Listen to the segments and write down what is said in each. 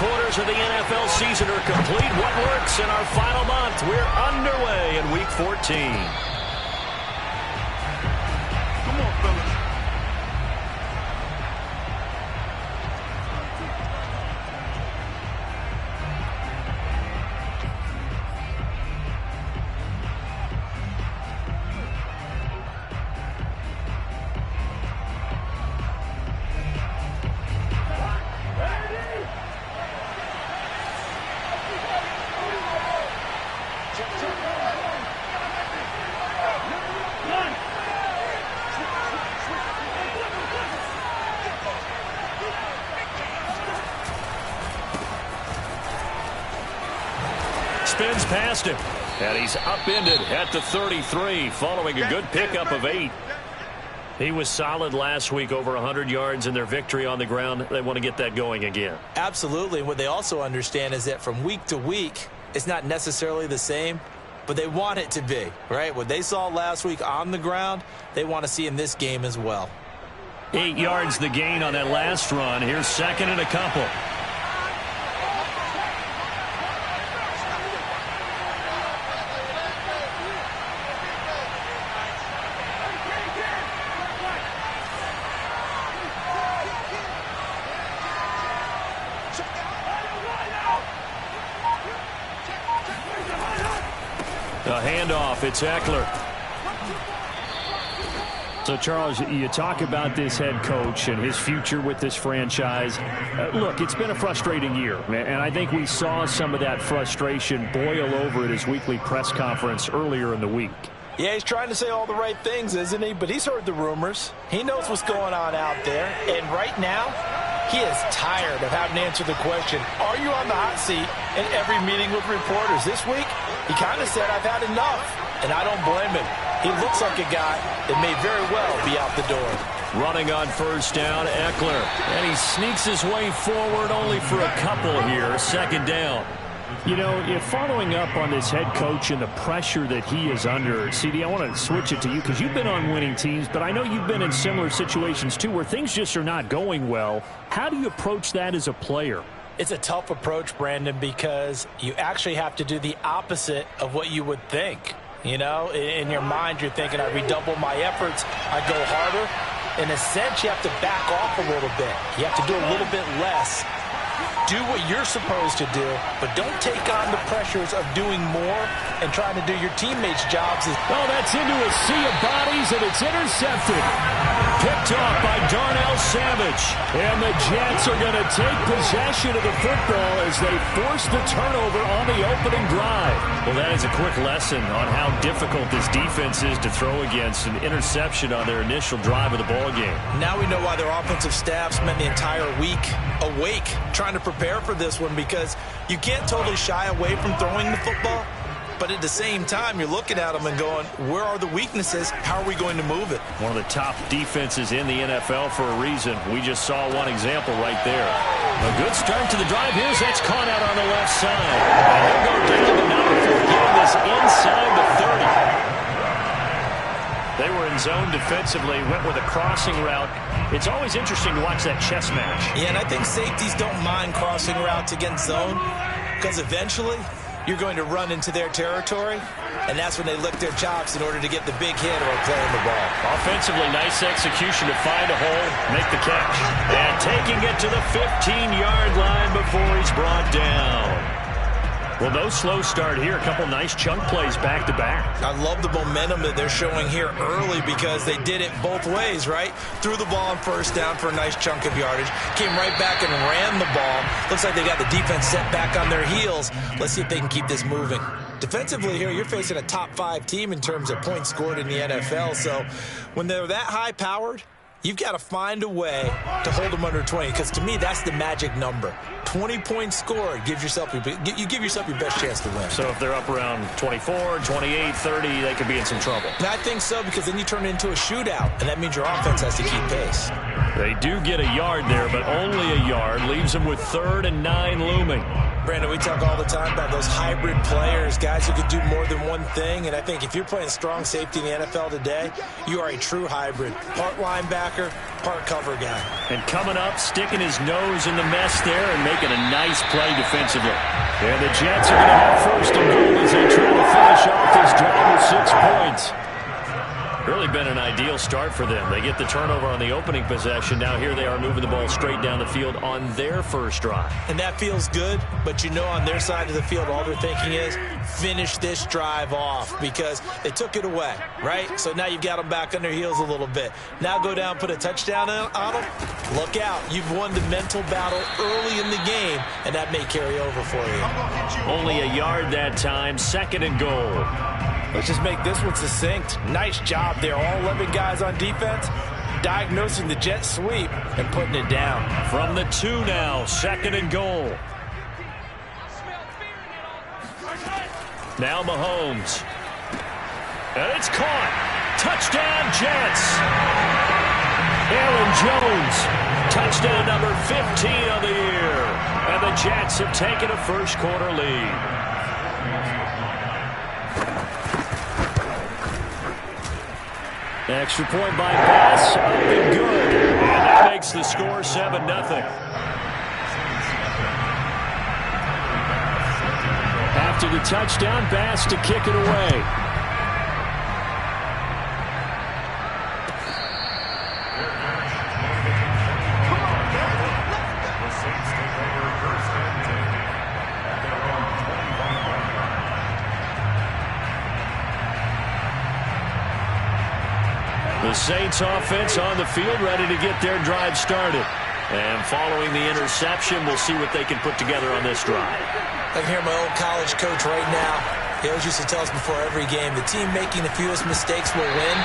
quarters of the NFL season are complete. What works in our final month? We're underway in Week 14. Come on, fellas. Spins past him, and he's upended at the 33 following a good pickup of 8. He was solid last week, over 100 yards in their victory on the ground. They want to get that going again. Absolutely. What they also understand is that from week to week, it's not necessarily the same, but they want it to be, right? What they saw last week on the ground, they want to see in this game as well. 8 yards the gain on that last run. Here's second and a couple. A handoff, it's Eckler. So, Charles, you talk about this head coach and his future with this franchise. Look, it's been a frustrating year, and I think we saw some of that frustration boil over at his weekly press conference earlier in the week. Yeah, he's trying to say all the right things, isn't he? But he's heard the rumors. He knows what's going on out there. And right now, he is tired of having to answer the question, are you on the hot seat in every meeting with reporters? This week, he kind of said, I've had enough. And I don't blame him. He looks like a guy that may very well be out the door. Running on first down, Eckler. And he sneaks his way forward only for a couple here. Second down. You know, if following up on this head coach and the pressure that he is under, CD, I want to switch it to you because you've been on winning teams, but I know you've been in similar situations too where things just are not going well. How do you approach that as a player? It's a tough approach, Brandon, because you actually have to do the opposite of what you would think. You know, in your mind, you're thinking, I redouble my efforts, I go harder. In a sense, you have to back off a little bit. You have to do a little bit less. Do what you're supposed to do, but don't take on the pressures of doing more and trying to do your teammates' jobs. Oh, that's into a sea of bodies, and it's intercepted. Picked off by Darnell Savage. And the Jets are going to take possession of the football as they force the turnover on the opening drive. Well, that is a quick lesson on how difficult this defense is to throw against. An interception on their initial drive of the ball game. Now we know why their offensive staff spent the entire week awake trying to prepare for this one, because you can't totally shy away from throwing the football. But at the same time, you're looking at them and going, where are the weaknesses? How are we going to move it? One of the top defenses in the NFL for a reason. We just saw one example right there. A good start to the drive. Here's that's caught out on the left side. And he'll go down to now before getting this inside the 30. They were in zone defensively, went with a crossing route. It's always interesting to watch that chess match. Yeah, and I think safeties don't mind crossing routes against zone, because eventually you're going to run into their territory, and that's when they lick their chops in order to get the big hit or play on the ball. Offensively, nice execution to find a hole, make the catch. And taking it to the 15-yard line before he's brought down. Well, no slow start here. A couple nice chunk plays back-to-back. I love the momentum that they're showing here early, because they did it both ways, right? Threw the ball on first down for a nice chunk of yardage. Came right back and ran the ball. Looks like they got the defense set back on their heels. Let's see if they can keep this moving. Defensively here, you're facing a top-5 team in terms of points scored in the NFL. So when they're that high-powered, you've got to find a way to hold them under 20, because to me, that's the magic number. 20 points scored, you give yourself your best chance to win. So if they're up around 24, 28, 30, they could be in some trouble. And I think so, because then you turn it into a shootout, and that means your offense has to keep pace. They do get a yard there, but only a yard. Leaves them with 3rd and 9 looming. Brandon, we talk all the time about those hybrid players, guys who can do more than one thing. And I think if you're playing strong safety in the NFL today, you are a true hybrid. Part linebacker, part cover guy. And coming up, sticking his nose in the mess there and making a nice play defensively. And the Jets are going to have 1st and goal as they try to finish off this drive with 6 points. Really been an ideal start for them. They get the turnover on the opening possession. Now here they are moving the ball straight down the field on their first drive. And that feels good, but you know on their side of the field all they're thinking is finish this drive off because they took it away, right? So now you've got them back on their heels a little bit. Now go down, put a touchdown on them. Look out. You've won the mental battle early in the game, and that may carry over for you. Only a yard that time, 2nd and goal. Let's just make this one succinct. Nice job there. All 11 guys on defense diagnosing the jet sweep and putting it down. From the 2 now, 2nd and goal. Now Mahomes. And it's caught. Touchdown, Jets. Aaron Jones. Touchdown number 15 of the year. And the Jets have taken a first-quarter lead. Extra point by Bass, up and good. And that makes the score 7-0. After the touchdown, Bass to kick it away. The Saints offense on the field, ready to get their drive started. And following the interception, we'll see what they can put together on this drive. I can hear my old college coach right now. He always used to tell us before every game, the team making the fewest mistakes will win.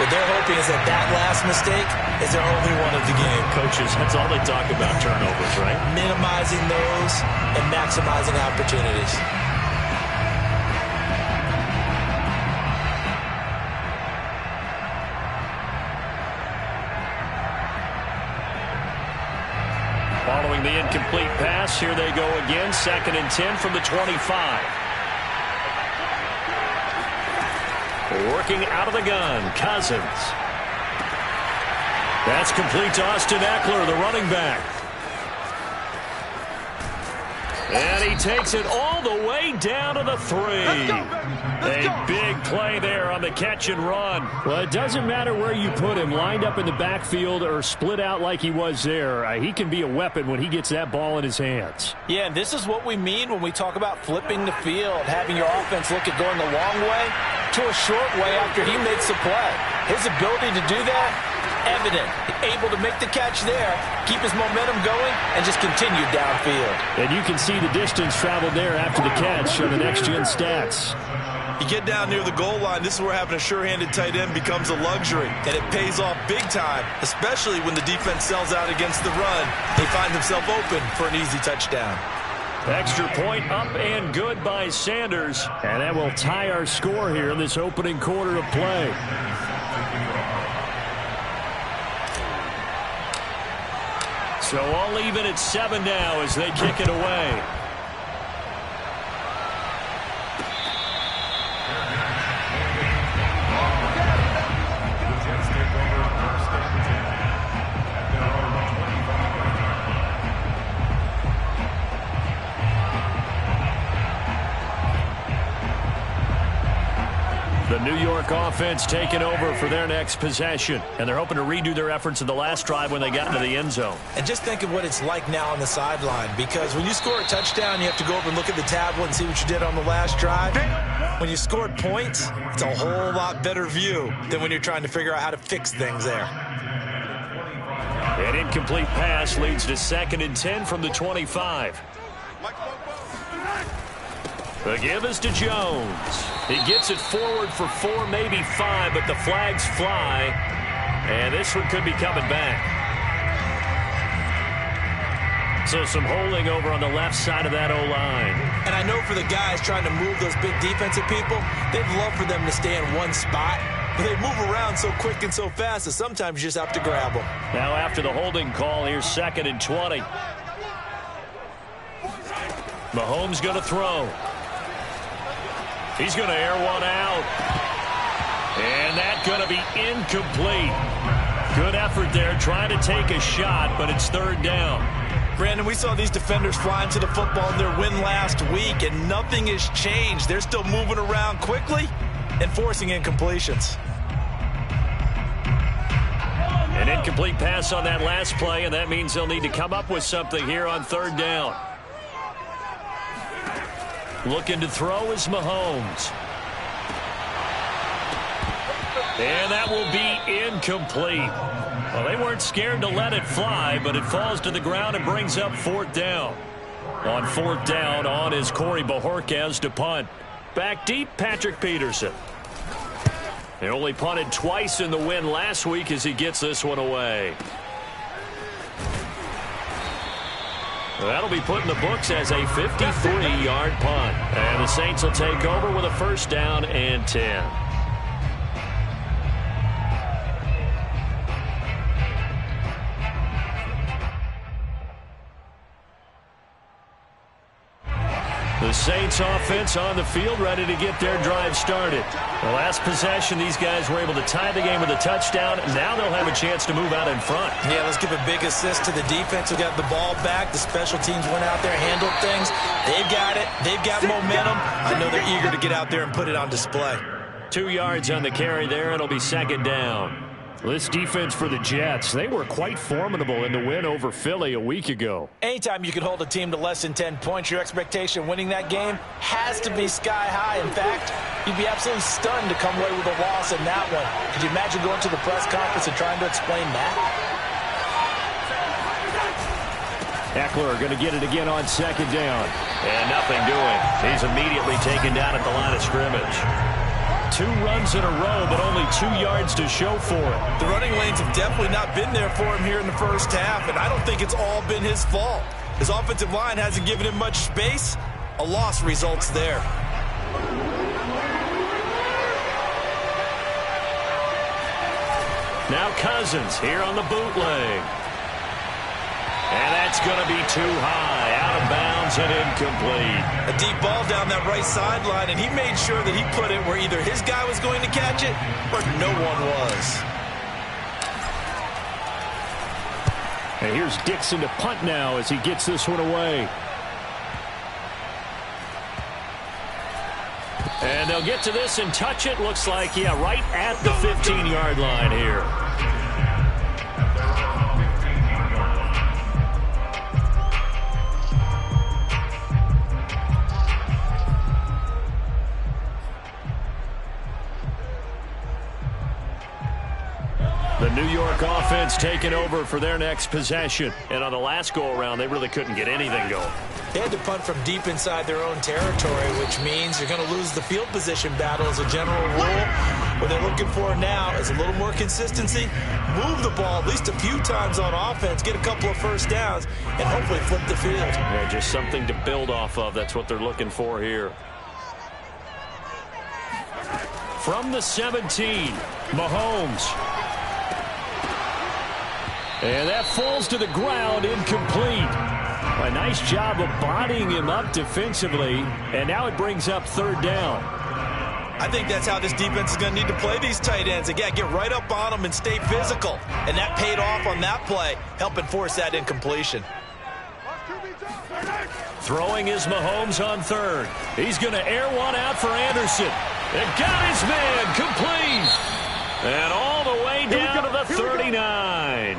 What they're hoping is that that last mistake is their only one of the game. Coaches, that's all they talk about, turnovers, right? Minimizing those and maximizing opportunities. Following the incomplete pass, here they go again. 2nd and 10 from the 25. Working out of the gun, Cousins. That's complete to Austin Eckler, the running back. And he takes it all the way down to the 3. A big play there on the catch and run. Well, it doesn't matter where you put him, lined up in the backfield or split out like he was there. He can be a weapon when he gets that ball in his hands. Yeah, and this is what we mean when we talk about flipping the field, having your offense look at going a long way to a short way after he makes a play. His ability to do that, evident. Able to make the catch there, keep his momentum going, and just continue downfield. And you can see the distance traveled there after the catch on the next-gen stats. You get down near the goal line, this is where having a sure-handed tight end becomes a luxury, and it pays off big time, especially when the defense sells out against the run. They find themselves open for an easy touchdown. Extra point up and good by Sanders. And that will tie our score here in this opening quarter of play. So all even at 7 now as they kick it away. The New York offense taking over for their next possession. And they're hoping to redo their efforts in the last drive when they got into the end zone. And just think of what it's like now on the sideline, because when you score a touchdown, you have to go over and look at the tablet and see what you did on the last drive. When you scored points, it's a whole lot better view than when you're trying to figure out how to fix things there. An incomplete pass leads to 2nd and 10 from the 25. The give is to Jones. He gets it forward for 4, maybe 5, but the flags fly. And this one could be coming back. So some holding over on the left side of that O-line. And I know for the guys trying to move those big defensive people, they'd love for them to stay in one spot but they move around so quick and so fast that sometimes you just have to grab them. Now after the holding call, here's 2nd and 20. Mahomes going to throw. He's going to air one out. And that's going to be incomplete. Good effort there trying to take a shot, but it's 3rd down. Brandon, we saw these defenders flying to the football in their win last week, and nothing has changed. They're still moving around quickly and forcing incompletions. An incomplete pass on that last play, and that means they'll need to come up with something here on 3rd down. Looking to throw is Mahomes. And that will be incomplete. Well, they weren't scared to let it fly, but it falls to the ground and brings up 4th down. On 4th down, on is Corey Bojorquez to punt. Back deep, Patrick Peterson. They only punted twice in the win last week as he gets this one away. That'll be put in the books as a 53-yard punt. And the Saints will take over with a 1st down and 10. The Saints offense on the field ready to get their drive started. The last possession, these guys were able to tie the game with a touchdown. Now they'll have a chance to move out in front. Yeah, let's give a big assist to the defense who got the ball back. The special teams went out there, handled things. They've got it. They've got momentum. I know they're eager to get out there and put it on display. 2 yards on the carry there. It'll be 2nd down. This defense for the Jets, they were quite formidable in the win over Philly a week ago. Anytime you can hold a team to less than 10 points, your expectation winning that game has to be sky high. In fact, you'd be absolutely stunned to come away with a loss in that one. Could you imagine going to the press conference and trying to explain that? Eckler going to get it again on 2nd down. And nothing doing. He's immediately taken down at the line of scrimmage. 2 runs in a row, but only 2 yards to show for it. The running lanes have definitely not been there for him here in the first half, and I don't think it's all been his fault. His offensive line hasn't given him much space. A loss results there. Now Cousins here on the bootleg. And that's going to be too high, out of bounds and incomplete. A deep ball down that right sideline, and he made sure that he put it where either his guy was going to catch it or no one was. And here's Dixon to punt now as he gets this one away. And they'll get to this and touch it. Looks like, yeah, right at the 15-yard line here. The New York offense taking over for their next possession. And on the last go-around, they really couldn't get anything going. They had to punt from deep inside their own territory, which means you're going to lose the field position battle as a general rule. What they're looking for now is a little more consistency, move the ball at least a few times on offense, get a couple of first downs, and hopefully flip the field. Yeah, just something to build off of. That's what they're looking for here. From the 17, Mahomes. And that falls to the ground, incomplete. A nice job of bodying him up defensively, and now it brings up 3rd down. I think that's how this defense is going to need to play these tight ends. Again, get right up on them and stay physical. And that paid off on that play, helping force that incompletion. Throwing is Mahomes on 3rd. He's going to air one out for Anderson. And got his man complete. And all the way down to the 39.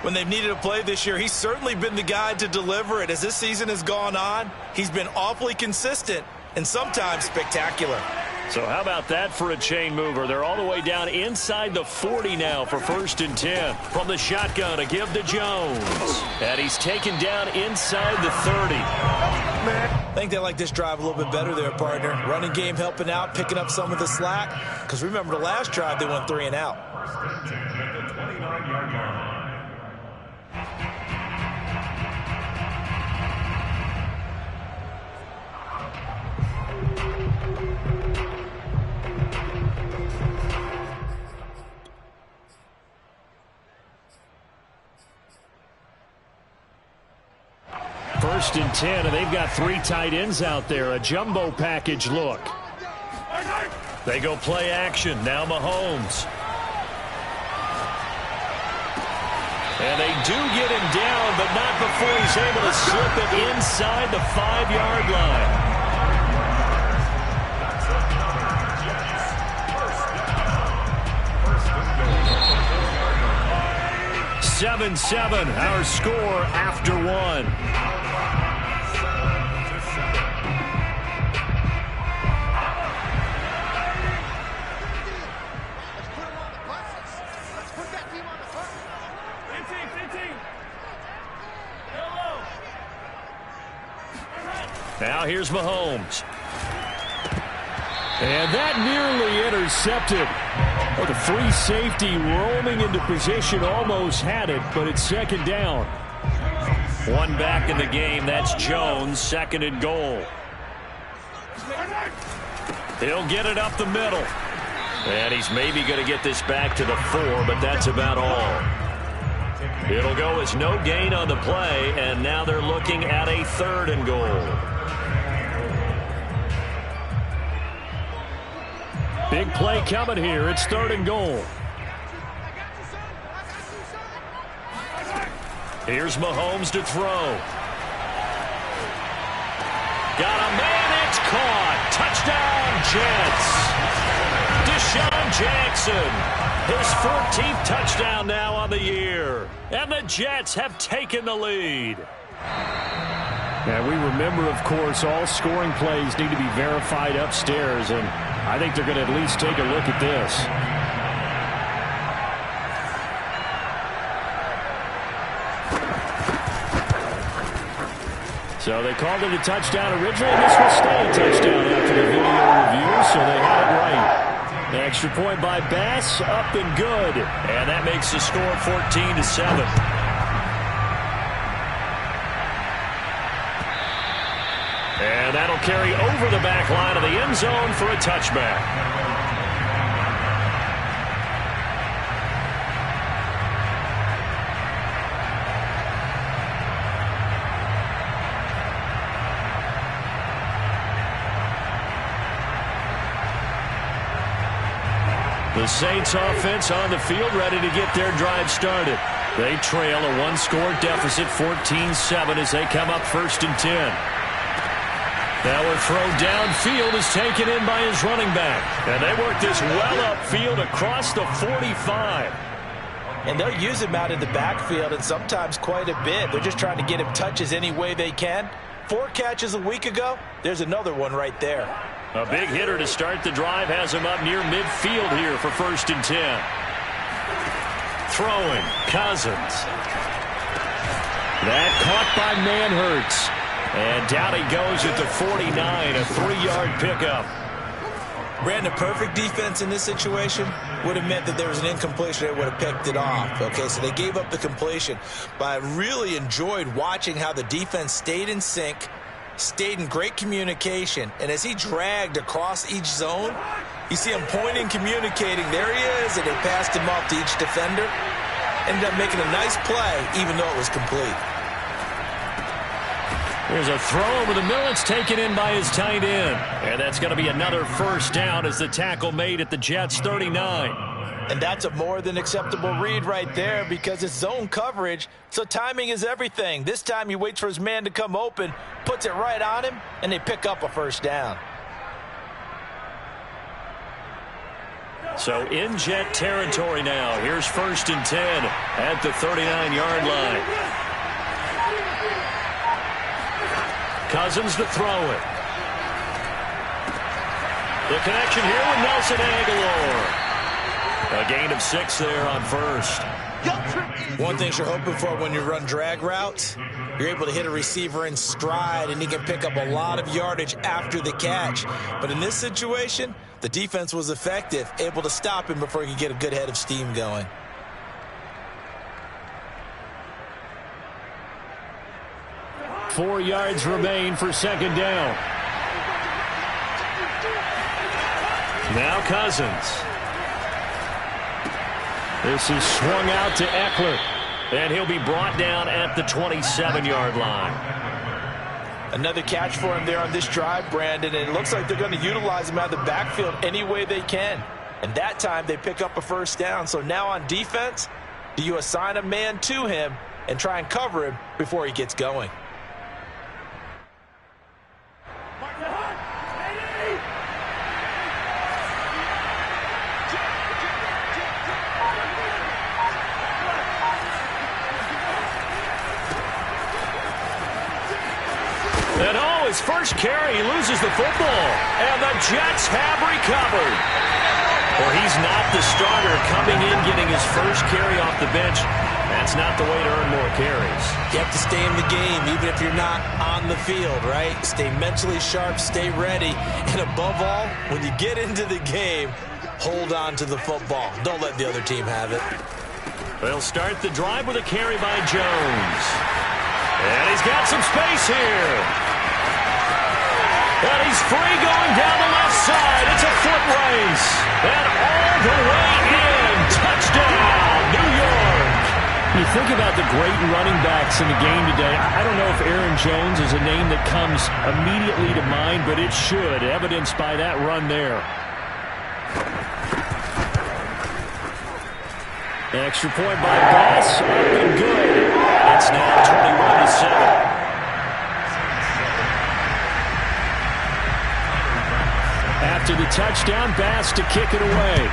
When they've needed a play this year, he's certainly been the guy to deliver it. As this season has gone on, he's been awfully consistent and sometimes spectacular. So how about that for a chain mover? They're all the way down inside the 40 now for 1st and 10. From the shotgun, a give to Jones. And he's taken down inside the 30. I think they like this drive a little bit better there, partner. Running game helping out, picking up some of the slack. Because remember the last drive, they went 3 and out. 1st and 10, and they've got 3 tight ends out there. A jumbo package look. They go play action. Now Mahomes. And they do get him down, but not before he's able to slip it inside the 5-yard line. 7-7, our score after 1. Now here's Mahomes. And that nearly intercepted. Well, the free safety roaming into position almost had it, but it's 2nd down. 1 back in the game. That's Jones, 2nd and goal. He'll get it up the middle. And he's maybe going to get this back to the 4, but that's about all. It'll go as no gain on the play, and now they're looking at a 3rd and goal. Big play coming here. It's 3rd and goal. Here's Mahomes to throw. Got a man. It's caught. Touchdown, Jets. Deshaun Jackson. His 14th touchdown now on the year. And the Jets have taken the lead. And we remember, of course, all scoring plays need to be verified upstairs, and I think they're going to at least take a look at this. So they called it a touchdown originally. This will stay a touchdown after the video review, so they had it right. The extra point by Bass, up and good. And that makes the score 14-7. And that'll carry over the back line of the end zone for a touchback. The Saints offense on the field ready to get their drive started. They trail a 1-score deficit, 14-7, as they come up 1st and 10. Now a throw downfield is taken in by his running back. And they work this well upfield across the 45. And they'll use him out in the backfield, and sometimes quite a bit. They're just trying to get him touches any way they can. 4 catches a week ago. There's another one right there. A big hitter to start the drive has him up near midfield here for 1st and 10. Throwing, Cousins. That caught by Manhertz. And down he goes at the 49, a 3-yard pickup. Brandon, perfect defense in this situation would have meant that there was an incompletion. They would have picked it off. Okay, so they gave up the completion. But I really enjoyed watching how the defense stayed in sync, stayed in great communication. And as he dragged across each zone, you see him pointing, communicating. There he is, and they passed him off to each defender. Ended up making a nice play, even though it was complete. There's a throw over the middle. It's taken in by his tight end. And that's going to be another 1st down as the tackle made at the Jets' 39. And that's a more than acceptable read right there because it's zone coverage, so timing is everything. This time he waits for his man to come open, puts it right on him, and they pick up a 1st down. So in Jet territory now. Here's 1st and 10 at the 39-yard line. Cousins to throw it. The connection here with Nelson Aguilar. A gain of 6 there on 1st. One thing you're hoping for when you run drag routes, you're able to hit a receiver in stride, and he can pick up a lot of yardage after the catch. But in this situation, the defense was effective, able to stop him before he could get a good head of steam going. Four yards remain for 2nd down. Now Cousins. This is swung out to Eckler. And he'll be brought down at the 27-yard line. Another catch for him there on this drive, Brandon, and it looks like they're going to utilize him out of the backfield any way they can. And that time they pick up a first down. So now on defense, do you assign a man to him and try and cover him before he gets going? And his first carry, he loses the football. And the Jets have recovered. Well, he's not the starter coming in, getting his first carry off the bench. That's not the way to earn more carries. You have to stay in the game, even if you're not on the field, right? Stay mentally sharp, stay ready. And above all, when you get into the game, hold on to the football. Don't let the other team have it. They'll start the drive with a carry by Jones. And he's got some space here. And he's free going down the left side. It's a foot race. And all the way in. Touchdown, New York. You think about the great running backs in the game today. I don't know if Aaron Jones is a name that comes immediately to mind, but it should, evidenced by that run there. Extra point by Bass. Up and good. It's now 21-7. After the touchdown, Bass to kick it away.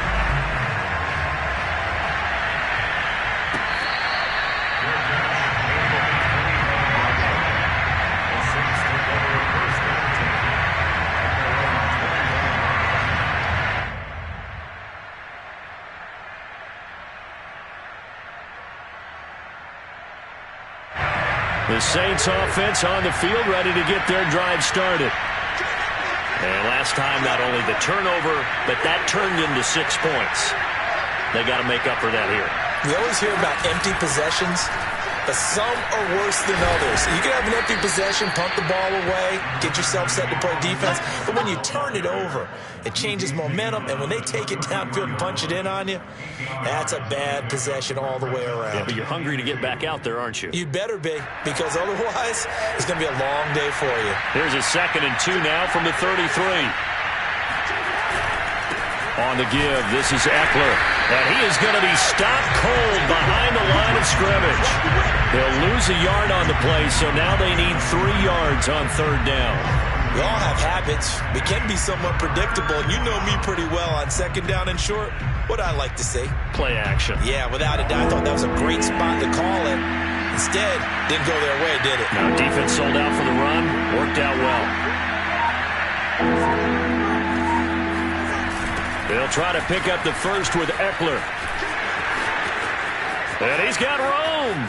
The Saints offense on the field, ready to get their drive started. And last time, not only the turnover, but that turned into 6 points. They got to make up for that here. We always hear about empty possessions, but some are worse than others. You can have an empty possession, punt the ball away, get yourself set to play defense, but when you turn it over, it changes momentum, and when they take it downfield and punch it in on you, that's a bad possession all the way around. Yeah, but you're hungry to get back out there, aren't you? You better be, because otherwise, it's going to be a long day for you. Here's a 2nd and 2 now from the 33. On the give, this is Eckler. And he is going to be stopped cold behind the line of scrimmage. They'll lose a yard on the play, so now they need 3 yards on 3rd down. We all have habits. We can be somewhat predictable. You know me pretty well on 2nd down and short. What I like to see. Play action. Yeah, without a doubt. I thought that was a great spot to call it. Instead, didn't go their way, did it? Now defense sold out for the run. Worked out well. They'll try to pick up the first with Eckler. And he's got Rome.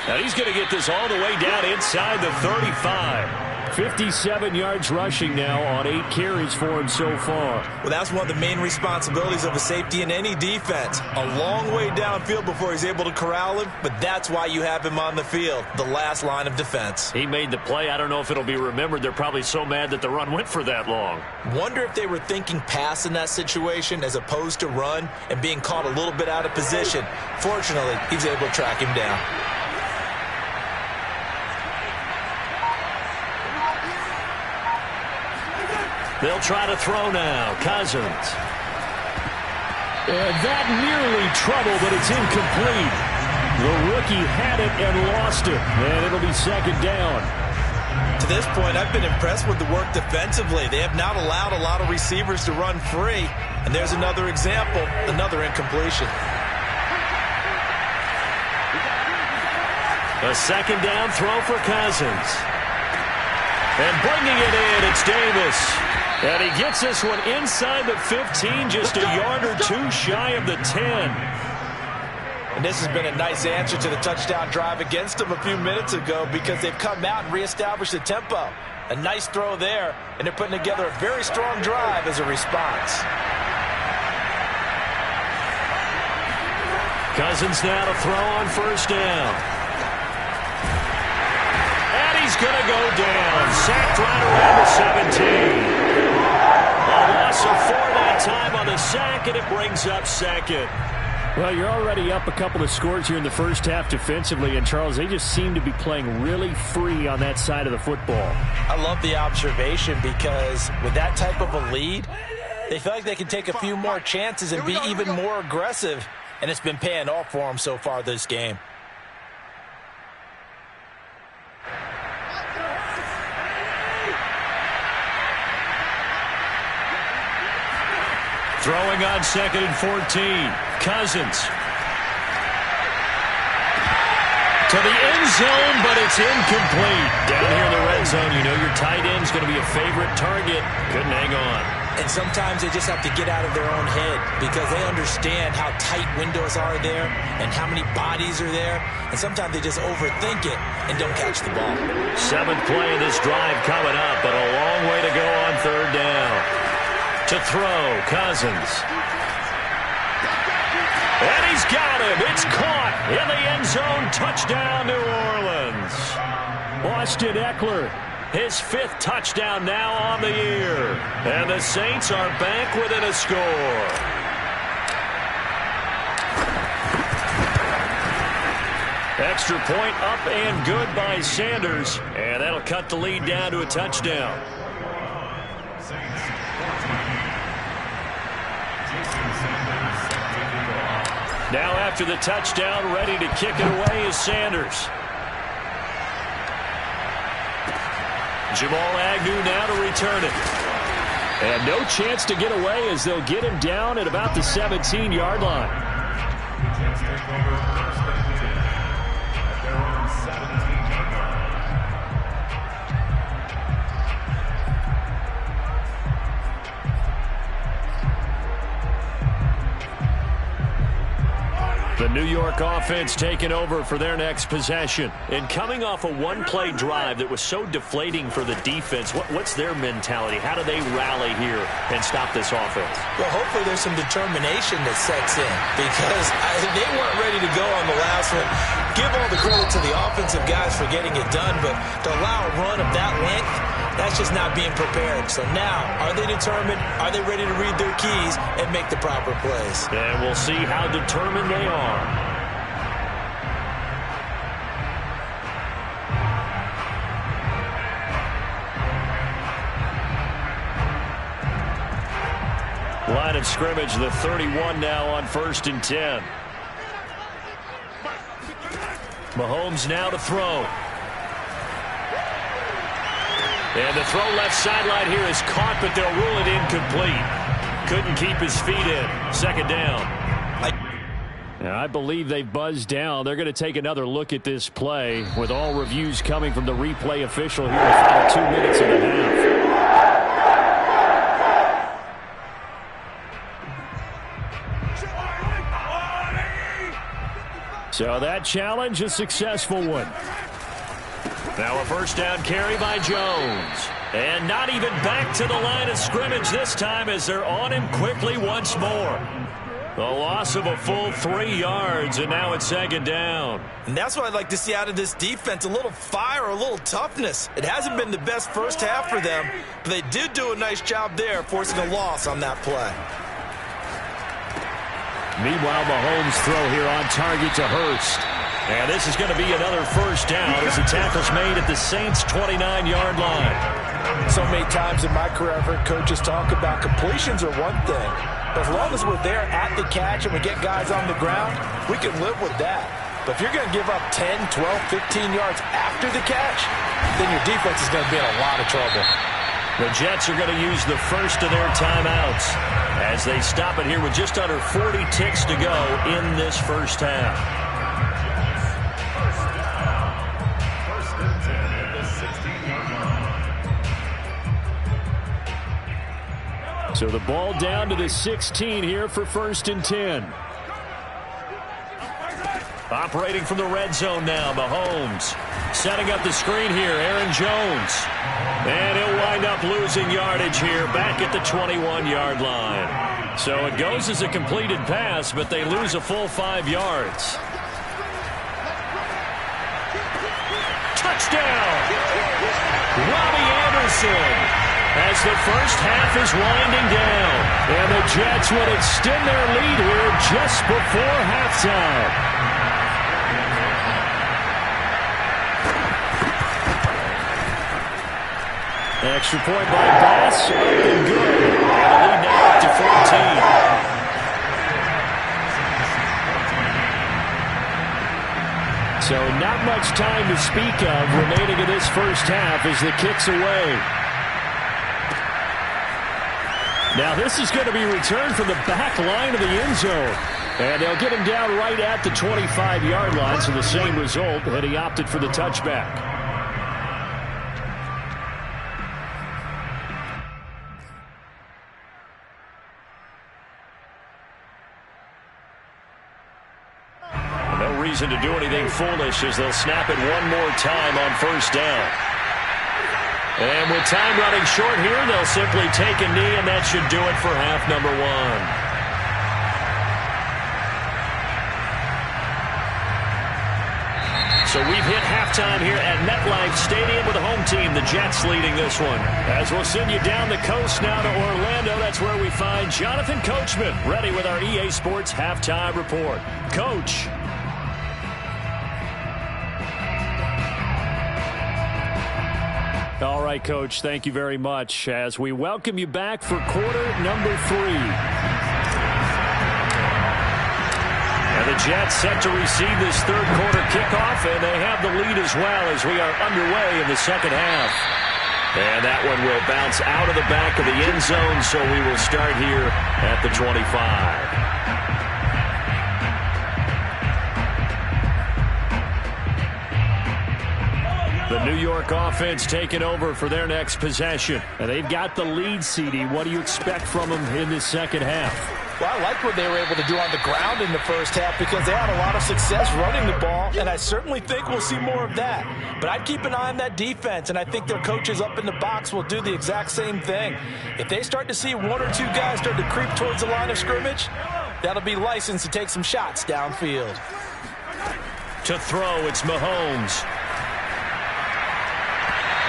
And he's going to get this all the way down inside the 35. 57 yards rushing now on 8 carries for him so far. Well, that's one of the main responsibilities of a safety in any defense. A long way downfield before he's able to corral him, but that's why you have him on the field, the last line of defense. He made the play. I don't know if it'll be remembered. They're probably so mad that the run went for that long. Wonder if they were thinking pass in that situation as opposed to run and being caught a little bit out of position. Fortunately, he's able to track him down. They'll try to throw now. Cousins. And that nearly trouble, but it's incomplete. The rookie had it and lost it. And it'll be 2nd down. To this point, I've been impressed with the work defensively. They have not allowed a lot of receivers to run free. And there's another example, another incompletion. A 2nd down throw for Cousins. And bringing it in, it's Davis. And he gets this one inside the 15, just a yard or 2 shy of the 10. And this has been a nice answer to the touchdown drive against them a few minutes ago because they've come out and reestablished the tempo. A nice throw there, and they're putting together a very strong drive as a response. Cousins now to throw on 1st down. And he's going to go down. Sacked right around the 17. A loss of 4 that time on the sack, and it brings up 2nd. Well, you're already up a couple of scores here in the first half defensively, and Charles, they just seem to be playing really free on that side of the football. I love the observation because with that type of a lead, they feel like they can take a few more chances and be even more aggressive, and it's been paying off for them so far this game. Throwing on 2nd and 14. Cousins. To the end zone, but it's incomplete. Down here in the red zone, you know your tight end's going to be a favorite target. Couldn't hang on. And sometimes they just have to get out of their own head because they understand how tight windows are there and how many bodies are there. And sometimes they just overthink it and don't catch the ball. 7th play of this drive coming up, but a long way to go on 3rd down. To throw, Cousins. And he's got him. It's caught in the end zone. Touchdown, New Orleans. Austin Eckler. His 5th touchdown now on the year. And the Saints are back within a score. Extra point up and good by Sanders. And that'll cut the lead down to a touchdown. Now after the touchdown, ready to kick it away is Sanders. Jamal Agnew now to return it. And no chance to get away as they'll get him down at about the 17-yard line. The New York offense taking over for their next possession. And coming off a one-play drive that was so deflating for the defense, what's their mentality? How do they rally here and stop this offense? Well, hopefully there's some determination that sets in because they weren't ready to go on the last one. Give all the credit to the offensive guys for getting it done, but to allow a run of that length, that's just not being prepared. So now, are they determined? Are they ready to read their keys and make the proper plays? And we'll see how determined they are. Line of scrimmage, the 31 now on 1st and 10. Mahomes now to throw. And the throw left sideline here is caught, but they'll rule it incomplete. Couldn't keep his feet in. 2nd down. I believe they've buzzed down. They're going to take another look at this play with all reviews coming from the replay official here in the final 2 minutes of the half. So that challenge, a successful one. Now a 1st down carry by Jones. And not even back to the line of scrimmage this time as they're on him quickly once more. The loss of a full 3 yards, and now it's 2nd down. And that's what I'd like to see out of this defense, a little fire, a little toughness. It hasn't been the best first half for them, but they did do a nice job there, forcing a loss on that play. Meanwhile, Mahomes' throw here on target to Hurst. And this is going to be another 1st down as the tackle's made at the Saints' 29-yard line. So many times in my career, I've heard coaches talk about completions are one thing. But as long as we're there at the catch and we get guys on the ground, we can live with that. But if you're going to give up 10, 12, 15 yards after the catch, then your defense is going to be in a lot of trouble. The Jets are going to use the first of their timeouts as they stop it here with just under 40 ticks to go in this first half. So the ball down to the 16 here for 1st and 10. Operating from the red zone now, Mahomes. Setting up the screen here, Aaron Jones. And he'll wind up losing yardage here back at the 21-yard line. So it goes as a completed pass, but they lose a full 5 yards. Touchdown! Robbie Anderson! As the first half is winding down. And the Jets would extend their lead here just before halftime. Extra point by Bass, up and good. And the lead now up to 14. So not much time to speak of remaining in this first half as the kick's away. Now this is going to be returned from the back line of the end zone. And they'll get him down right at the 25-yard line, so the same result, and he opted for the touchback. To do anything foolish as they'll snap it one more time on first down. And with time running short here, they'll simply take a knee, and that should do it for half number one. So we've hit halftime here at MetLife Stadium with the home team, the Jets, leading this one. As we'll send you down the coast now to Orlando, that's where we find Jonathan Coachman, ready with our EA Sports halftime report. Coach. All right, Coach, thank you very much as we welcome you back for quarter number 3. And the Jets set to receive this third quarter kickoff, and they have the lead as well as we are underway in the second half. And that one will bounce out of the back of the end zone, so we will start here at the 25. The New York offense taking over for their next possession. And they've got the lead, CD. What do you expect from them in this second half? Well, I like what they were able to do on the ground in the first half because they had a lot of success running the ball, and I certainly think we'll see more of that. But I'd keep an eye on that defense, and I think their coaches up in the box will do the exact same thing. If they start to see one or two guys start to creep towards the line of scrimmage, that'll be licensed to take some shots downfield. To throw, it's Mahomes.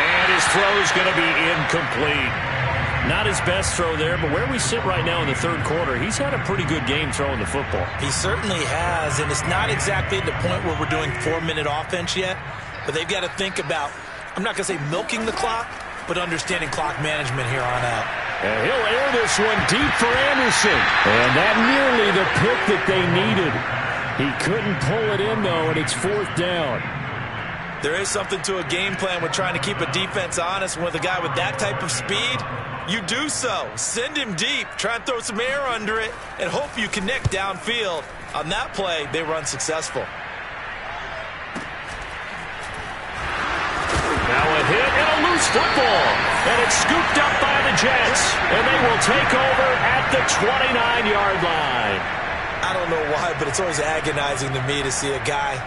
And his throw is going to be incomplete. Not his best throw there, but where we sit right now in the third quarter, he's had a pretty good game throwing the football. He certainly has, and it's not exactly at the point where we're doing 4-minute offense yet, but they've got to think about, I'm not going to say milking the clock, but understanding clock management here on out. And he'll air this one deep for Anderson. And that nearly the pick that they needed. He couldn't pull it in, though, and it's fourth down. There is something to a game plan with trying to keep a defense honest. With a guy with that type of speed, you do so. Send him deep, try and throw some air under it, and hope you connect downfield. On that play, they were unsuccessful. Now a hit and a loose football. And it's scooped up by the Jets. And they will take over at the 29-yard line. I don't know why, but it's always agonizing to me to see a guy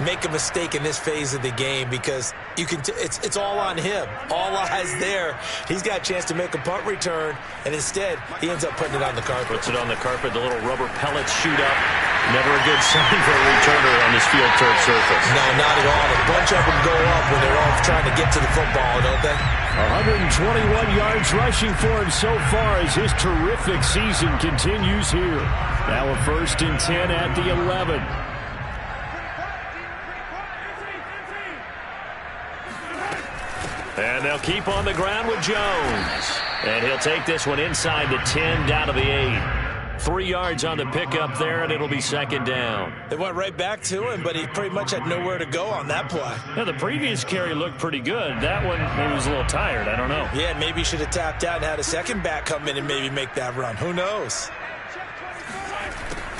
make a mistake in this phase of the game because you can it's all on him. All eyes there. He's got a chance to make a punt return, and instead he ends up putting it on the carpet. Puts it on the carpet. The little rubber pellets shoot up. Never a good sign for a returner on this field turf surface. No, not at all. A bunch of them go up when they're all trying to get to the football, don't they? 121 yards rushing for him so far as his terrific season continues here. Now a 1st and 10 at the 11. And they'll keep on the ground with Jones. And he'll take this one inside the 10 down to the 8. 3 yards on the pickup there, and it'll be second down. They went right back to him, but he pretty much had nowhere to go on that play. Yeah, the previous carry looked pretty good. That one, maybe was a little tired. I don't know. Yeah, maybe he should have tapped out and had a second back come in and maybe make that run. Who knows?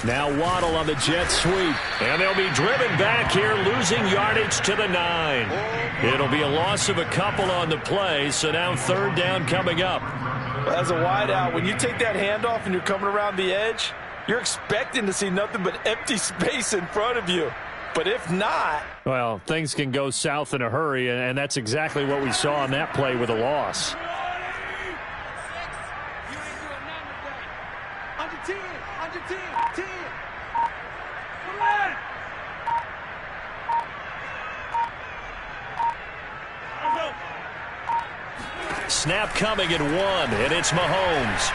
Now Waddle on the jet sweep. And they'll be driven back here, losing yardage to the 9. It'll be a loss of a couple on the play, so now 3rd down coming up. Well, as a wideout, when you take that handoff and you're coming around the edge, you're expecting to see nothing but empty space in front of you. But if not... Well, things can go south in a hurry, and that's exactly what we saw on that play with a loss. Snap coming at 1, and it's Mahomes.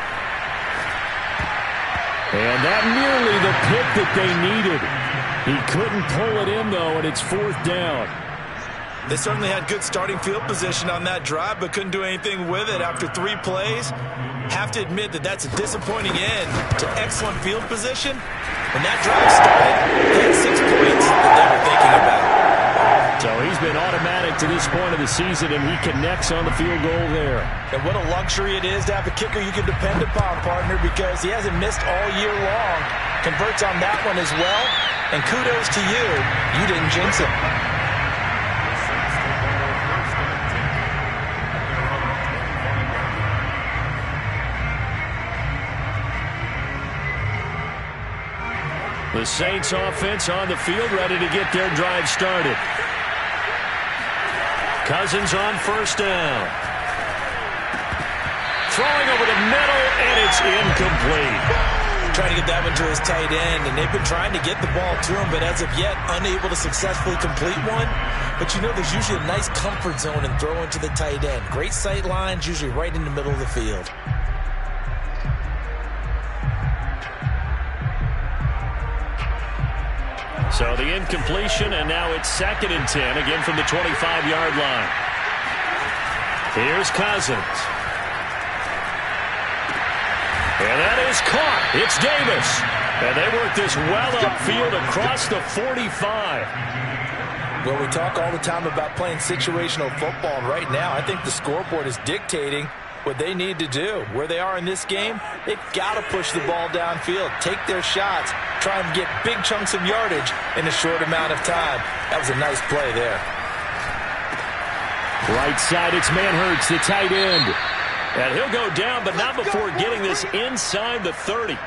And that nearly the pick that they needed. He couldn't pull it in, though, and it's 4th down. They certainly had good starting field position on that drive, but couldn't do anything with it after 3 plays. Have to admit that that's a disappointing end to excellent field position. When that drive started, they had 6 points that they were thinking about. So he's been automatic to this point of the season, and he connects on the field goal there. And what a luxury it is to have a kicker you can depend upon, partner, because he hasn't missed all year long. Converts on that one as well. And kudos to you. You didn't jinx him. The Saints offense on the field, ready to get their drive started. Cousins on 1st down. Throwing over the middle, and it's incomplete. Trying to get that one to his tight end, and they've been trying to get the ball to him, but as of yet, unable to successfully complete one. But you know, there's usually a nice comfort zone in throwing to the tight end. Great sight lines, usually right in the middle of the field. So the incompletion, and now it's 2nd and 10, again from the 25-yard line. Here's Cousins. And that is caught. It's Davis. And they work this well upfield across the 45. Well, we talk all the time about playing situational football, and right now I think the scoreboard is dictating what they need to do. Where they are in this game, they've got to push the ball downfield, take their shots, try and get big chunks of yardage in a short amount of time. That was a nice play there. Right side, it's Manhertz, the tight end. And he'll go down, but not before getting this inside the 30.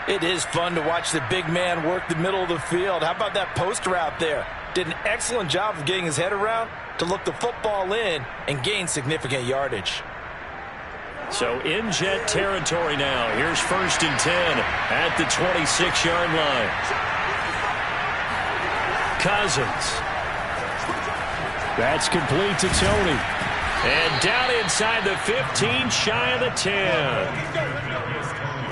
It is fun to watch the big man work the middle of the field. How about that post route there? Did an excellent job of getting his head around to look the football in and gain significant yardage. So in jet territory now. Here's 1st and 10 at the 26-yard line. Cousins. That's complete to Tony. And down inside the 15, shy of the 10.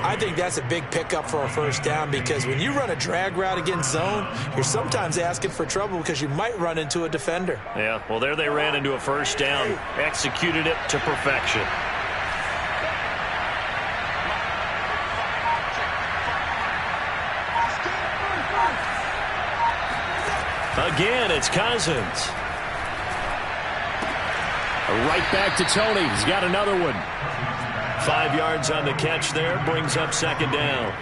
I think that's a big pickup for a 1st down, because when you run a drag route against zone, you're sometimes asking for trouble because you might run into a defender. Yeah, well, there they ran into a 1st down. Executed it to perfection. Again, it's Cousins. Right back to Tony. He's got another one. 5 yards on the catch there. Brings up 2nd down.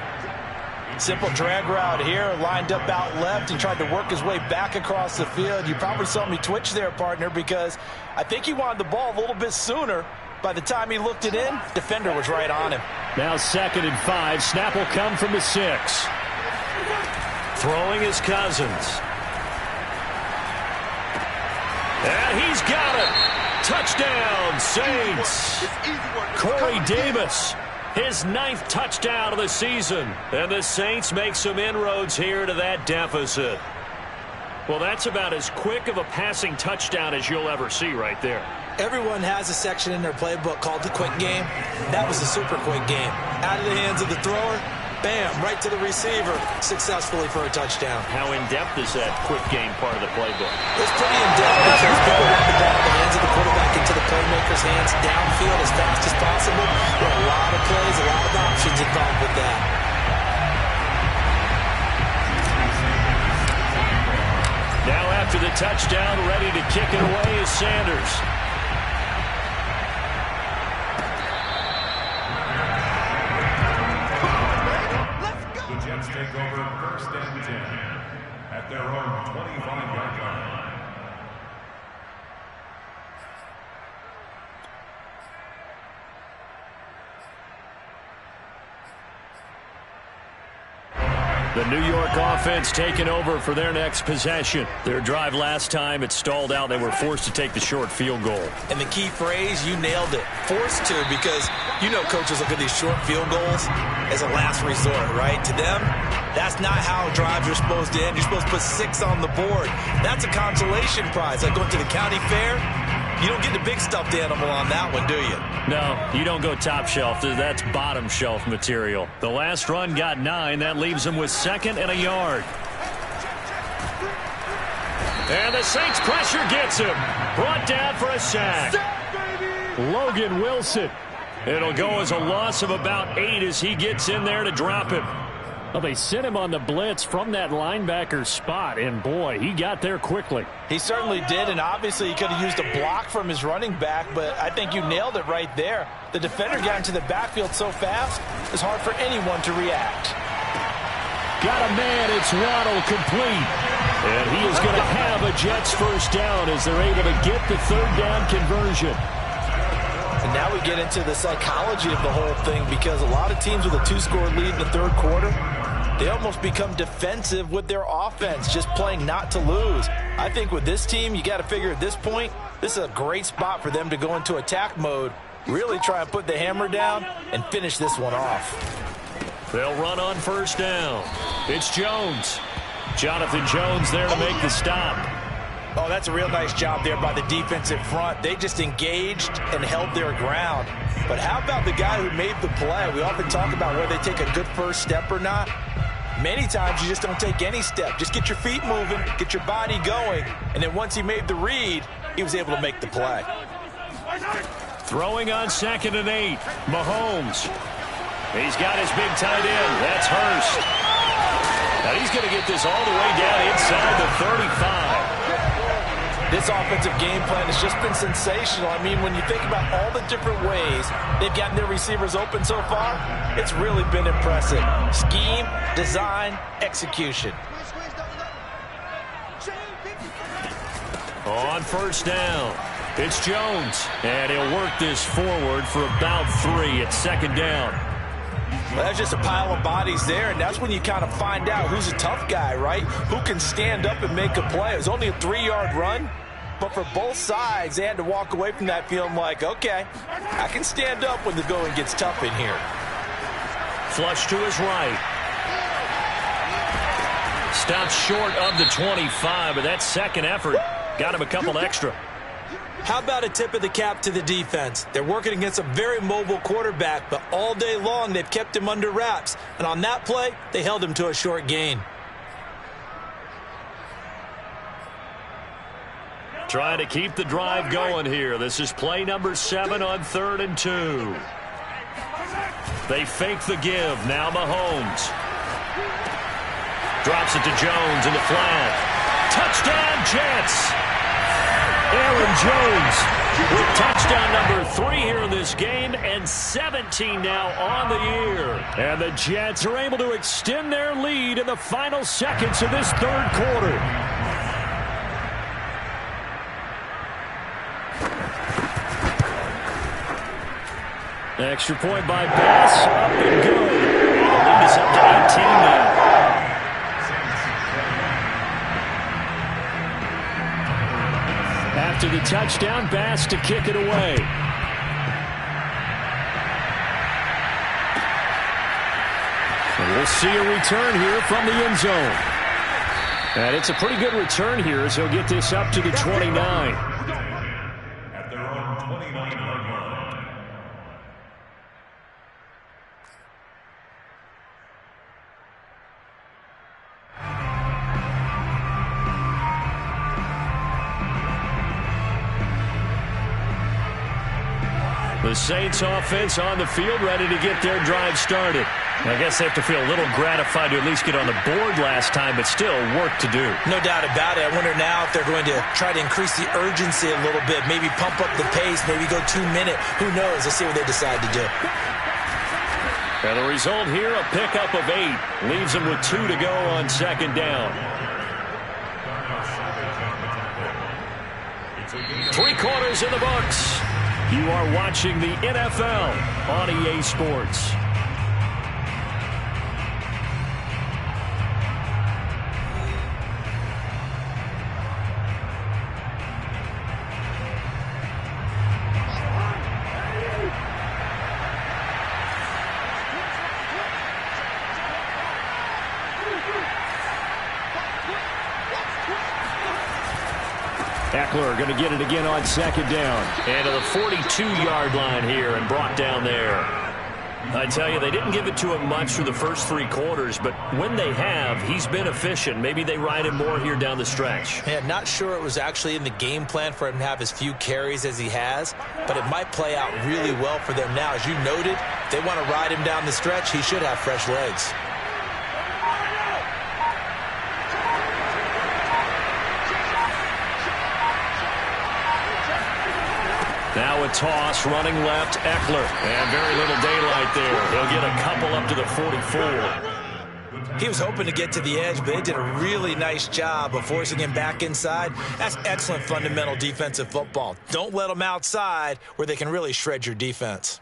Simple drag route here. Lined up out left and tried to work his way back across the field. You probably saw me twitch there, partner, because I think he wanted the ball a little bit sooner. By the time he looked it in, defender was right on him. Now 2nd and 5. Snap will come from the 6. Throwing is Cousins. And he's got it. Touchdown, Saints. Corey Davis, his 9th touchdown of the season. And the Saints make some inroads here to that deficit. Well, that's about as quick of a passing touchdown as you'll ever see right there. Everyone has a section in their playbook called the quick game. That was a super quick game. Out of the hands of the thrower, bam, right to the receiver, successfully for a touchdown. How in-depth is that quick game part of the playbook? It's pretty in-depth because people want the ball in the hands of the quarterback into the playmaker's hands downfield as fast as possible. There are a lot of plays, a lot of options involved with that. Now after the touchdown, ready to kick it away is Sanders. Jets take over 1st and 10 at their own 25-yard line. The New York offense taking over for their next possession. Their drive last time, it stalled out. They were forced to take the short field goal. And the key phrase, you nailed it. Forced to, because you know coaches look at these short field goals as a last resort, right? To them, that's not how drives are supposed to end. You're supposed to put 6 on the board. That's a consolation prize. Like going to the county fair, You don't get the big stuffed animal on that one, do you? No, you don't go top shelf. That's bottom shelf material. The last run got 9. That leaves him with 2nd and a yard. And the Saints pressure gets him. Brought down for a sack. Logan Wilson. It'll go as a loss of about 8 as he gets in there to drop him. Well, they sent him on the blitz from that linebacker spot, and boy, he got there quickly. He certainly did, and obviously he could have used a block from his running back, but I think you nailed it right there. The defender got into the backfield so fast, it's hard for anyone to react. Got a man, it's Waddle, complete. And he is going to have a Jets first down as they're able to get the 3rd down conversion. And now we get into the psychology of the whole thing, because a lot of teams with a 2-score lead in the 3rd quarter, they almost become defensive with their offense, just playing not to lose. I think with this team, you got to figure at this point, this is a great spot for them to go into attack mode, really try and put the hammer down and finish this one off. They'll run on 1st down. It's Jones. Jonathan Jones there to make the stop. Oh, that's a real nice job there by the defensive front. They just engaged and held their ground. But how about the guy who made the play? We often talk about whether they take a good first step or not. Many times you just don't take any step. Just get your feet moving, get your body going, and then once he made the read, he was able to make the play. Throwing on 2nd and 8, Mahomes. He's got his big tight end. That's Hurst. Now he's going to get this all the way down inside the 35. This offensive game plan has just been sensational. I mean, when you think about all the different ways they've gotten their receivers open so far, it's really been impressive. Scheme, design, execution. On 1st down, it's Jones. And he'll work this forward for about 3 at 2nd down. Well, that's just a pile of bodies there, and that's when you kind of find out who's a tough guy, right? Who can stand up and make a play. It was only a 3-yard run, but for both sides, they had to walk away from that feeling like, okay, I can stand up when the going gets tough in here. Flush to his right. Stops short of the 25, but that 2nd effort got him a couple extra. How about a tip of the cap to the defense? They're working against a very mobile quarterback, but all day long they've kept him under wraps. And on that play, they held him to a short gain. Trying to keep the drive going here. This is play number 7 on 3rd and 2. They fake the give. Now Mahomes. Drops it to Jones in the flat. Touchdown, Jets! Aaron Jones with touchdown number 3 here in this game, and 17 now on the year. And the Jets are able to extend their lead in the final seconds of this 3rd quarter. Extra point by Bass, up and good. The lead is up to 18 now. After the touchdown, Bass to kick it away. And we'll see a return here from the end zone. And it's a pretty good return here as he'll get this up to the 29. At their own 29-yard line. The Saints offense on the field, ready to get their drive started. I guess they have to feel a little gratified to at least get on the board last time, but still work to do. No doubt about it. I wonder now if they're going to try to increase the urgency a little bit, maybe pump up the pace, maybe go 2-minute. Who knows? Let's see what they decide to do. And the result here, a pickup of 8. Leaves them with 2 to go on 2nd down. 3 quarters in the books. You are watching the NFL on EA Sports. Ekeler going to get it again on second down. And to the 42-yard line here and brought down there. I tell you, they didn't give it to him much through the first 3 quarters, but when they have, he's been efficient. Maybe they ride him more here down the stretch. Yeah, not sure it was actually in the game plan for him to have as few carries as he has, but it might play out really well for them now. As you noted, if they want to ride him down the stretch, he should have fresh legs. Now a toss, running left, Ekeler. And very little daylight there. He'll get a couple up to the 44. He was hoping to get to the edge, but they did a really nice job of forcing him back inside. That's excellent fundamental defensive football. Don't let them outside where they can really shred your defense.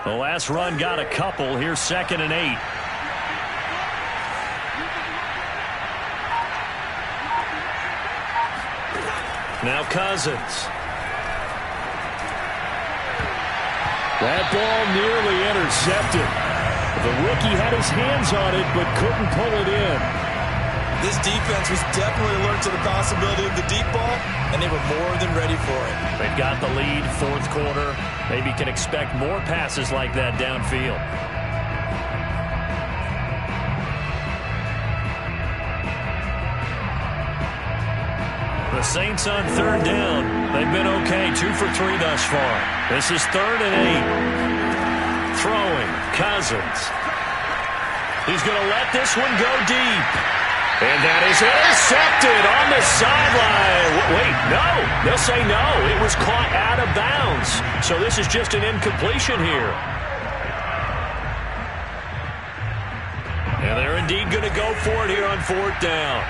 The last run got a couple. Here's 2nd and 8. Now Cousins. That ball nearly intercepted. The rookie had his hands on it but couldn't pull it in. This defense was definitely alert to the possibility of the deep ball, and they were more than ready for it. They've got the lead, 4th quarter. Maybe can expect more passes like that downfield. The Saints on 3rd down. They've been okay, 2 for 3 thus far. This is 3rd and 8. Throwing, Cousins. He's going to let this one go deep. And that is intercepted on the sideline. Wait, no. They'll say no. It was caught out of bounds. So this is just an incompletion here. And they're indeed going to go for it here on 4th down.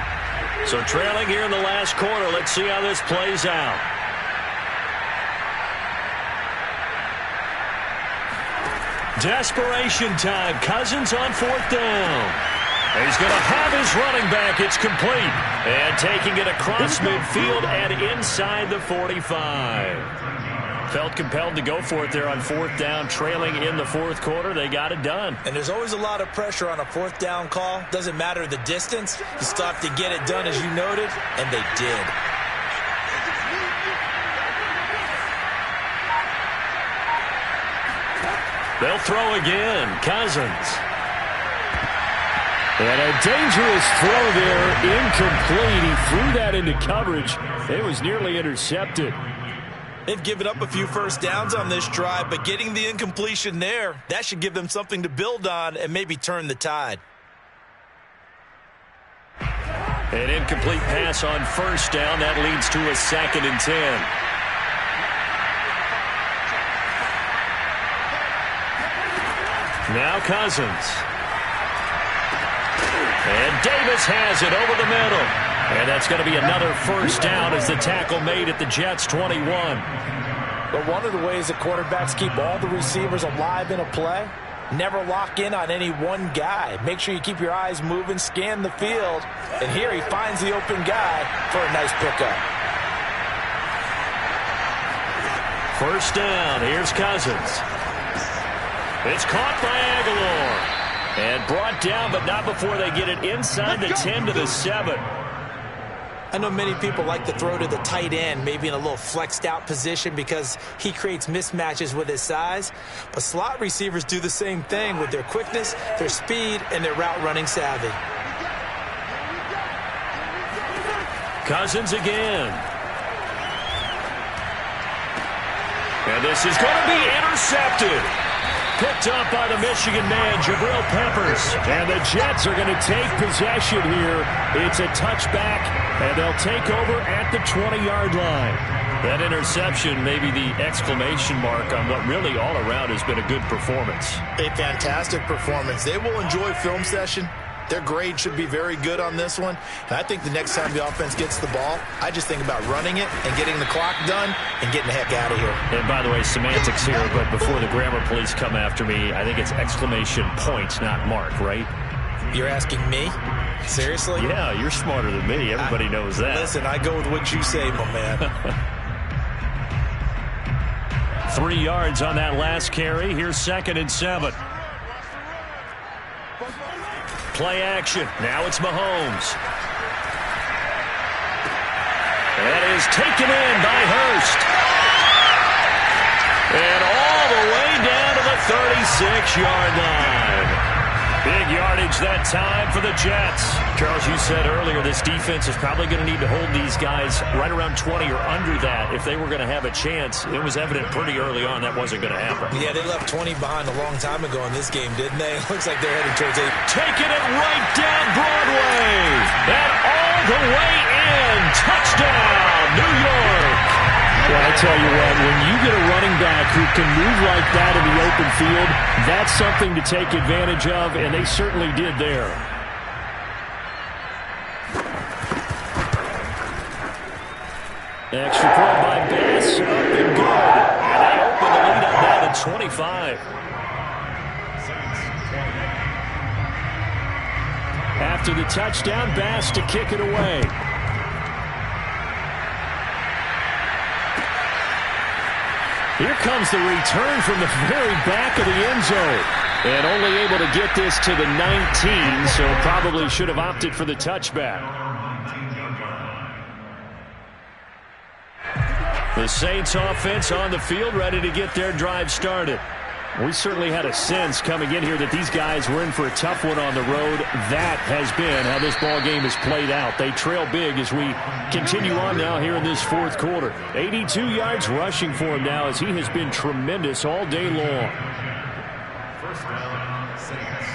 So trailing here in the last quarter. Let's see how this plays out. Desperation time. Cousins on 4th down. He's going to have his running back. It's complete. And taking it across midfield and inside the 45. Felt compelled to go for it there on 4th down, trailing in the 4th quarter. They got it done. And there's always a lot of pressure on a 4th down call. Doesn't matter the distance. You still have to get it done, as you noted, and they did. They'll throw again. Cousins. And a dangerous throw there, incomplete. He threw that into coverage. It was nearly intercepted. They've given up a few first downs on this drive, but getting the incompletion there, that should give them something to build on and maybe turn the tide. An incomplete pass on 1st down. That leads to a 2nd and 10. Now Cousins. And Davis has it over the middle. And that's going to be another 1st down as the tackle made at the Jets' 21. But one of the ways that quarterbacks keep all the receivers alive in a play, never lock in on any one guy. Make sure you keep your eyes moving, scan the field. And here he finds the open guy for a nice pickup. 1st down. Here's Cousins. It's caught by Aguilar. And brought down, but not before they get it inside the 10 to the 7. I know many people like to throw to the tight end, maybe in a little flexed out position because he creates mismatches with his size. But slot receivers do the same thing with their quickness, their speed, and their route running savvy. Cousins again. And this is going to be intercepted. Picked up by the Michigan man, Jabril Peppers. And the Jets are going to take possession here. It's a touchback, and they'll take over at the 20-yard line. That interception may be the exclamation mark on what really all around has been a good performance. A fantastic performance. They will enjoy film session. Their grade should be very good on this one. And I think the next time the offense gets the ball, I just think about running it and getting the clock done and getting the heck out of here. And by the way, semantics here, but before the grammar police come after me, I think it's exclamation point, not mark, right? You're asking me? Seriously? Yeah, you're smarter than me. Everybody knows that. Listen, I go with what you say, my man. 3 yards on that last carry. Here's 2nd and 7. play action. Now it's Mahomes. That is taken in by Hurst. And all the way down to the 36-yard line. Big yardage that time for the Jets. Charles, you said earlier this defense is probably going to need to hold these guys right around 20 or under that if they were going to have a chance. It was evident pretty early on that wasn't going to happen. Yeah, they left 20 behind a long time ago in this game, didn't they? Looks like they're headed towards 8. Taking it right down Broadway. And all the way in. Touchdown, New York. Well, I tell you what, when you get a running back who can move like that in the open field, that's something to take advantage of, and they certainly did there. Extra point by Bass, up and good. And they open the lead up now to 25. After the touchdown, Bass to kick it away. Here comes the return from the very back of the end zone. And only able to get this to the 19, so probably should have opted for the touchback. The Saints offense on the field, ready to get their drive started. We certainly had a sense coming in here that these guys were in for a tough one on the road. That has been how this ball game has played out. They trail big as we continue on now here in this fourth quarter. 82 yards rushing for him now as he has been tremendous all day long. First down, Saints.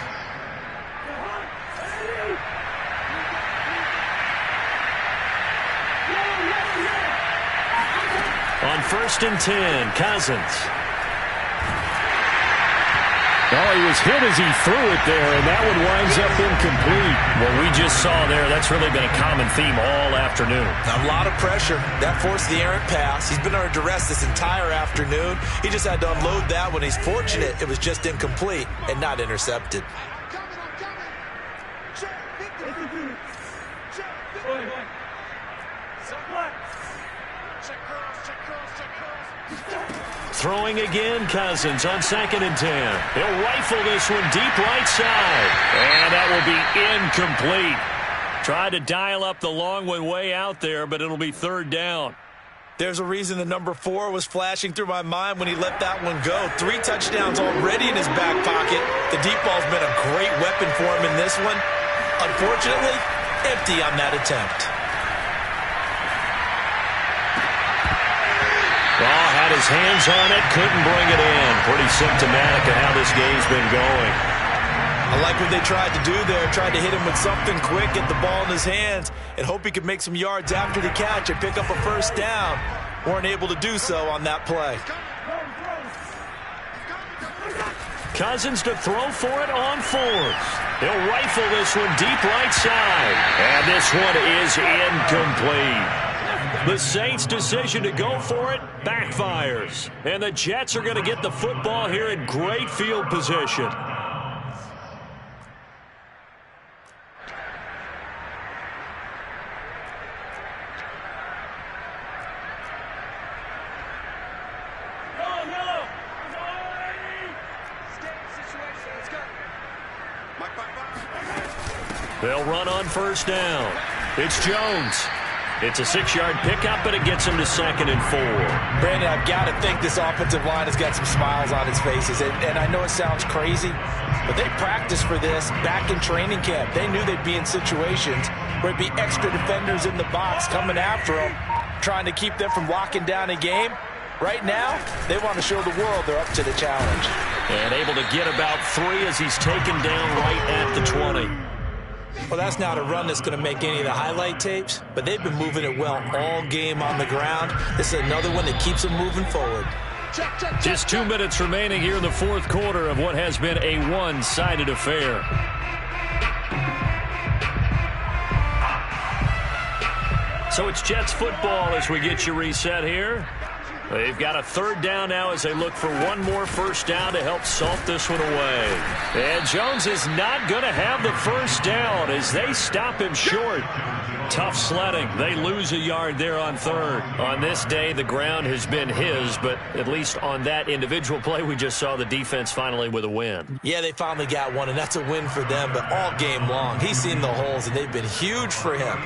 On 1st and 10, Cousins. Oh, he was hit as he threw it there, and that one winds up incomplete. What we just saw there, that's really been a common theme all afternoon. A lot of pressure. That forced the errant pass. He's been under duress this entire afternoon. He just had to unload that one. He's fortunate it was just incomplete and not intercepted. Throwing again, Cousins on 2nd and 10. He'll rifle this one deep right side. And that will be incomplete. Tried to dial up the long one way out there, but it'll be 3rd down. There's a reason the number 4 was flashing through my mind when he let that one go. 3 touchdowns already in his back pocket. The deep ball's been a great weapon for him in this one. Unfortunately, empty on that attempt. Had his hands on it, couldn't bring it in. Pretty symptomatic of how this game's been going. I like what they tried to do there. Tried to hit him with something quick, get the ball in his hands, and hope he could make some yards after the catch and pick up a 1st down. Weren't able to do so on that play. Cousins to throw for it on 4th. He'll rifle this one deep right side. And this one is incomplete. The Saints' decision to go for it backfires. And the Jets are going to get the football here in great field position. They'll run on 1st down. It's Jones. It's a 6-yard pickup, but it gets him to 2nd and 4. Brandon, I've got to think this offensive line has got some smiles on its faces. And I know it sounds crazy, but they practiced for this back in training camp. They knew they'd be in situations where it'd be extra defenders in the box coming after them, trying to keep them from locking down a game. Right now, they want to show the world they're up to the challenge. And able to get about 3 as he's taken down right at the 20. Well, that's not a run that's going to make any of the highlight tapes, but they've been moving it well all game on the ground. This is another one that keeps them moving forward. Just 2 minutes remaining here in the fourth quarter of what has been a one-sided affair. So it's Jets football as we get you reset here. They've got a third down now as they look for one more first down to help salt this one away. And Jones is not going to have the first down as they stop him short. Tough sledding. They lose a yard there on third. On this day, the ground has been his, but at least on that individual play, we just saw the defense finally with a win. Yeah, they finally got one, and that's a win for them, but all game long, he's seen the holes, and they've been huge for him.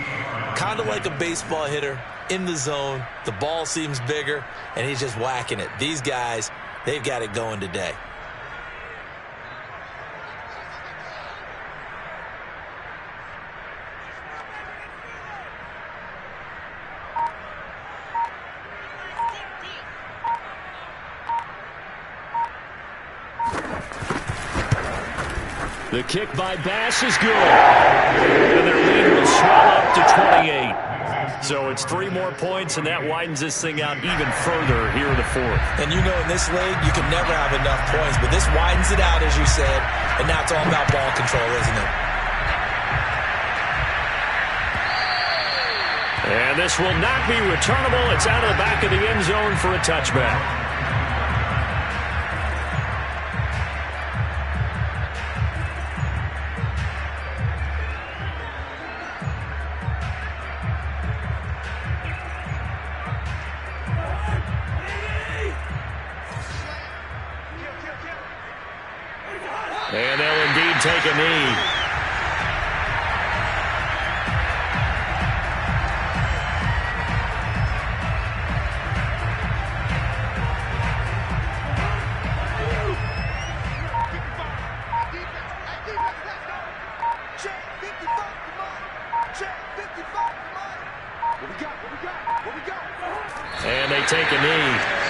Kind of like a baseball hitter in the zone. The ball seems bigger, and he's just whacking it. These guys, they've got it going today. The kick by Bass is good. And their lead will swell up to 28. So it's 3 more points, and that widens this thing out even further here in the fourth. And you know, in this league, you can never have enough points, but this widens it out, as you said, and now it's all about ball control, isn't it? And this will not be returnable. It's out of the back of the end zone for a touchback. And they'll indeed take a knee. And they take a knee.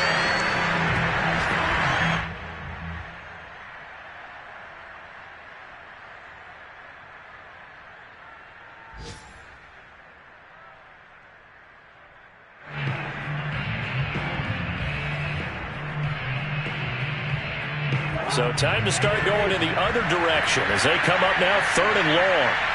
So time to start going in the other direction as they come up now 3rd and long.